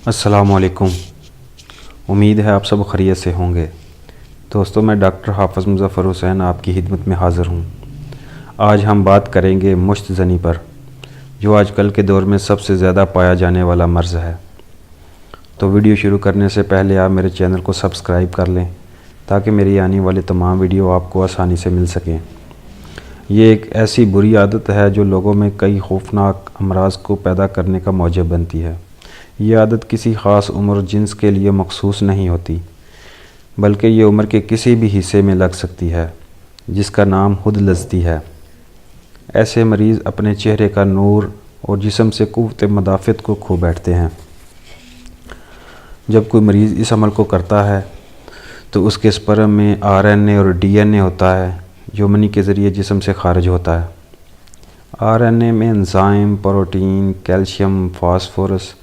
अस्सलामुअलैकुम। उम्मीद है आप सब खैरियत से होंगे। दोस्तों, मैं डॉक्टर हाफ़िज़ मुज़फ़्फ़र हुसैन आपकी खिदमत में हाज़िर हूँ। आज हम बात करेंगे मुश्त ज़नी पर, जो आजकल के दौर में सबसे ज़्यादा पाया जाने वाला मर्ज़ है। तो वीडियो शुरू करने से पहले आप मेरे चैनल को सब्सक्राइब कर लें, ताकि मेरी आने वाली तमाम वीडियो आपको आसानी से मिल सकें। ये एक ऐसी बुरी आदत है जो लोगों में कई खौफनाक अमराज़ को पैदा करने का मौजब बनती है। ये आदत किसी ख़ास उम्र जिन्स के लिए मखसूस नहीं होती, बल्कि ये उम्र के किसी भी हिस्से में लग सकती है, जिसका नाम हुदलज़ती है। ऐसे मरीज़ अपने चेहरे का नूर और जिस्म से क़ुव्वत मदाफ़त को खो बैठते हैं। जब कोई मरीज़ इस अमल को करता है तो उसके स्पर्म में RNA और DNA होता है, जो मनी के ज़रिए जिस्म से खारिज होता है। RNA में एंजाइम, प्रोटीन, कैल्शियम, फास्फोरस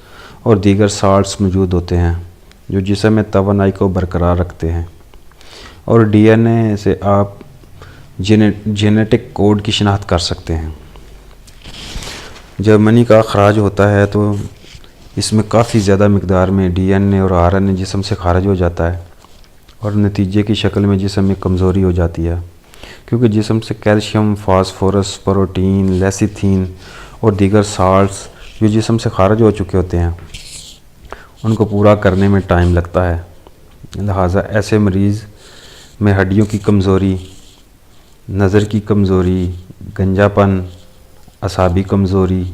और दीगर साल्ट्स मौजूद होते हैं, जो जिस्म में तवानाई को बरकरार रखते हैं। और DNA से आप जेनेटिक कोड की शिनाख्त कर सकते हैं। जब मनी का अखराज होता है तो इसमें काफ़ी ज़्यादा मकदार में DNA और RNA जिस्म से खारिज हो जाता है, और नतीजे की शक्ल में जिस्म में कमज़ोरी हो जाती है, क्योंकि जिस्म से कैल्शियम, फास्फोरस, प्रोटीन, लेसिथिन और दीगर साल्ट्स जो जिस्म से खारिज हो चुके होते हैं, उनको पूरा करने में टाइम लगता है। लिहाजा ऐसे मरीज़ में हड्डियों की कमज़ोरी, नज़र की कमज़ोरी, गंजापन, असाबी कमज़ोरी,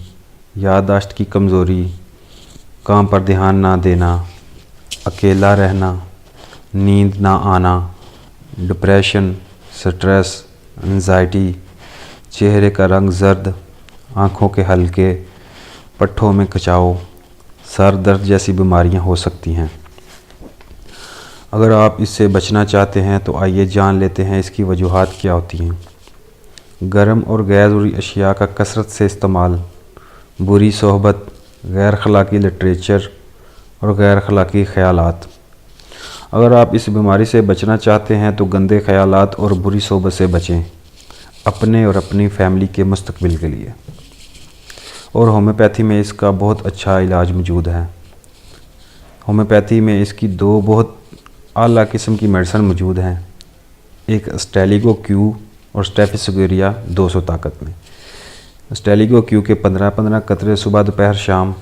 याददाश्त की कमज़ोरी, काम पर ध्यान ना देना, अकेला रहना, नींद ना आना, डिप्रेशन, स्ट्रेस, एंजाइटी, चेहरे का रंग जर्द, आँखों के हल्के, पट्ठों में खिंचाव, सर दर्द जैसी बीमारियां हो सकती हैं। अगर आप इससे बचना चाहते हैं तो आइए जान लेते हैं इसकी वजूहात क्या होती हैं। गर्म और गैर ज़रूरी अशिया का कसरत से इस्तेमाल, बुरी सोहबत, गैर अखलाकी लिटरेचर और गैर अखलाकी ख़यालात। अगर आप इस बीमारी से बचना चाहते हैं तो गंदे ख़यालात और बुरी सोहबत से बचें, अपने और अपनी फैमिली के मुस्तकबिल के लिए। और होम्योपैथी में इसका बहुत अच्छा इलाज मौजूद है। होम्योपैथी में इसकी दो बहुत आला किस्म की मेडिसिन मौजूद हैं, एक स्टेलिगो क्यू और स्टेफिसोगेरिया 200 ताकत में। स्टेलिगो क्यू के 15-15 कतरे सुबह, दोपहर, शाम,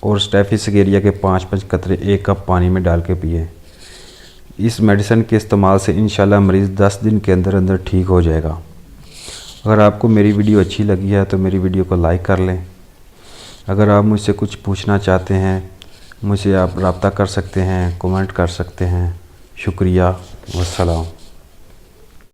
और स्टेफिसोगेरिया के 5-5 कतरे 1 कप पानी में डाल के पिए। इस मेडिसिन के इस्तेमाल से इंशाल्लाह मरीज़ 10 दिन के अंदर अंदर ठीक हो जाएगा। अगर आपको मेरी वीडियो अच्छी लगी है तो मेरी वीडियो को लाइक कर लें। अगर आप मुझसे कुछ पूछना चाहते हैं, मुझसे आप रब्ता कर सकते हैं, कमेंट कर सकते हैं। शुक्रिया, वस्सलाम।